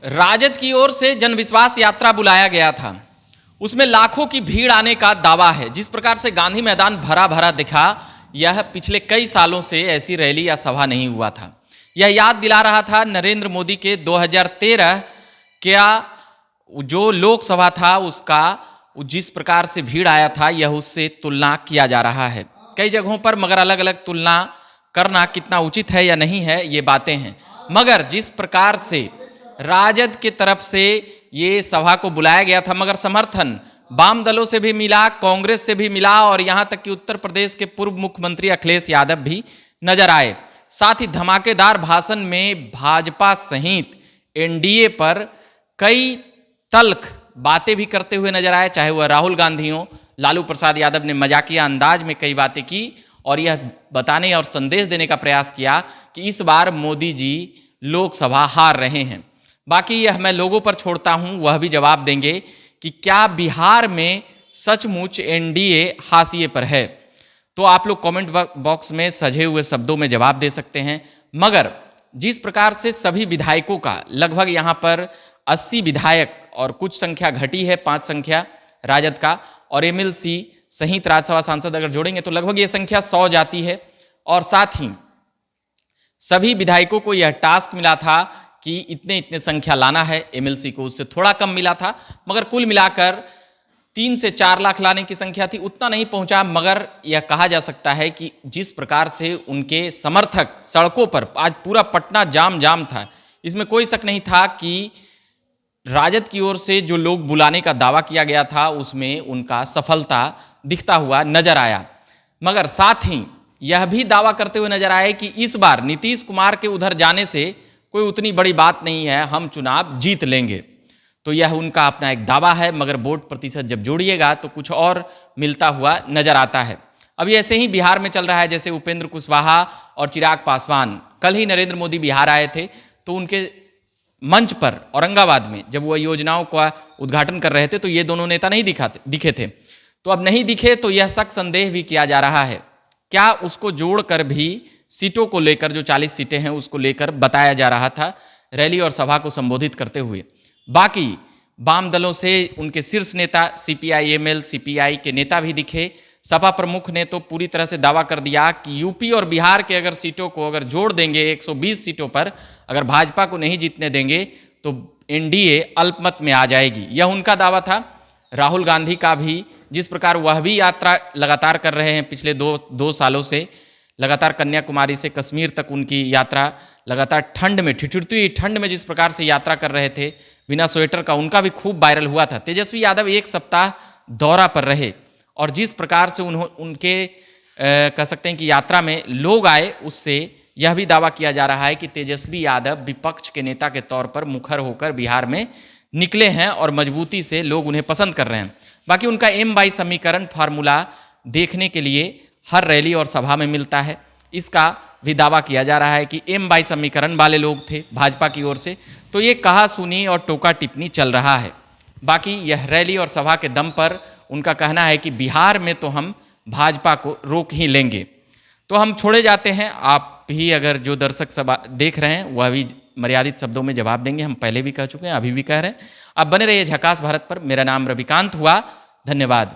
राजद की ओर से जनविश्वास यात्रा बुलाया गया था, उसमें लाखों की भीड़ आने का दावा है। जिस प्रकार से गांधी मैदान भरा भरा दिखा, यह पिछले कई सालों से ऐसी रैली या सभा नहीं हुआ था। यह याद दिला रहा था नरेंद्र मोदी के 2013 क्या जो लोकसभा था उसका जिस प्रकार से भीड़ आया था, यह उससे तुलना किया जा रहा है कई जगहों पर, मगर अलग अलग तुलना करना कितना उचित है या नहीं है ये बातें हैं। मगर जिस प्रकार से राजद के तरफ से ये सभा को बुलाया गया था, मगर समर्थन वाम दलों से भी मिला, कांग्रेस से भी मिला और यहां तक कि उत्तर प्रदेश के पूर्व मुख्यमंत्री अखिलेश यादव भी नजर आए। साथ ही धमाकेदार भाषण में भाजपा सहित एनडीए पर कई तल्ख बातें भी करते हुए नजर आए, चाहे वह राहुल गांधी हो। लालू प्रसाद यादव ने मजाकिया अंदाज में कई बातें की और यह बताने और संदेश देने का प्रयास किया कि इस बार मोदी जी लोकसभा हार रहे हैं। बाकी यह मैं लोगों पर छोड़ता हूं, वह भी जवाब देंगे कि क्या बिहार में सचमुच एनडीए हाशिए पर है। तो आप लोग कमेंट बॉक्स में सजे हुए शब्दों में जवाब दे सकते हैं। मगर जिस प्रकार से सभी विधायकों का लगभग यहाँ पर 80 विधायक और कुछ संख्या घटी है, 5 संख्या राजद का और एमएलसी सहित राज्यसभा सांसद अगर जोड़ेंगे तो लगभग ये संख्या 100 जाती है। और साथ ही सभी विधायकों को यह टास्क मिला था कि इतने इतने संख्या लाना है, एमएलसी को उससे थोड़ा कम मिला था, मगर कुल मिलाकर 3 से 4 लाख लाने की संख्या थी, उतना नहीं पहुंचा। मगर यह कहा जा सकता है कि जिस प्रकार से उनके समर्थक सड़कों पर, आज पूरा पटना जाम था, इसमें कोई शक नहीं था कि राजद की ओर से जो लोग बुलाने का दावा किया गया था उसमें उनका सफलता दिखता हुआ नजर आया। मगर साथ ही यह भी दावा करते हुए नजर आए कि इस बार नीतीश कुमार के उधर जाने से कोई उतनी बड़ी बात नहीं है, हम चुनाव जीत लेंगे। तो यह उनका अपना एक दावा है, मगर वोट प्रतिशत जब जोड़िएगा तो कुछ और मिलता हुआ नजर आता है। अभी ऐसे ही बिहार में चल रहा है, जैसे उपेंद्र कुशवाहा और चिराग पासवान, कल ही नरेंद्र मोदी बिहार आए थे तो उनके मंच पर औरंगाबाद में जब वह योजनाओं का उद्घाटन कर रहे थे तो ये दोनों नेता नहीं दिखे थे। तो अब नहीं दिखे तो यह शक संदेह भी किया जा रहा है, क्या उसको जोड़कर भी सीटों को लेकर, जो 40 सीटें हैं उसको लेकर बताया जा रहा था रैली और सभा को संबोधित करते हुए। बाकी वाम दलों से उनके शीर्ष नेता सीपीआई एमएल सीपीआई के नेता भी दिखे। सपा प्रमुख ने तो पूरी तरह से दावा कर दिया कि यूपी और बिहार के अगर सीटों को अगर जोड़ देंगे 120 सीटों पर, अगर भाजपा को नहीं जीतने देंगे तो एनडीए अल्पमत में आ जाएगी, यह उनका दावा था। राहुल गांधी का भी जिस प्रकार वह भी यात्रा लगातार कर रहे हैं, पिछले दो सालों से लगातार कन्याकुमारी से कश्मीर तक उनकी यात्रा लगातार ठंड में, ठिठुरती हुई ठंड में जिस प्रकार से यात्रा कर रहे थे बिना स्वेटर का, उनका भी खूब वायरल हुआ था। तेजस्वी यादव 1 सप्ताह दौरा पर रहे और जिस प्रकार से उनके कह सकते हैं कि यात्रा में लोग आए, उससे यह भी दावा किया जा रहा है कि तेजस्वी यादव विपक्ष के नेता के तौर पर मुखर होकर बिहार में निकले हैं और मजबूती से लोग उन्हें पसंद कर रहे हैं। बाकी उनका M/Y समीकरण फार्मूला देखने के लिए हर रैली और सभा में मिलता है, इसका भी दावा किया जा रहा है कि M/Y समीकरण वाले लोग थे भाजपा की ओर से। तो ये कहा सुनी और टोका टिप्पणी चल रहा है। बाकी यह रैली और सभा के दम पर उनका कहना है कि बिहार में तो हम भाजपा को रोक ही लेंगे। तो हम छोड़े जाते हैं, आप भी अगर जो दर्शक सभा देख रहे हैं वह भी मर्यादित शब्दों में जवाब देंगे। हम पहले भी कह चुके हैं, अभी भी कह रहे हैं। आप बने रहिए झकास भारत पर। मेरा नाम रविकांत हुआ, धन्यवाद।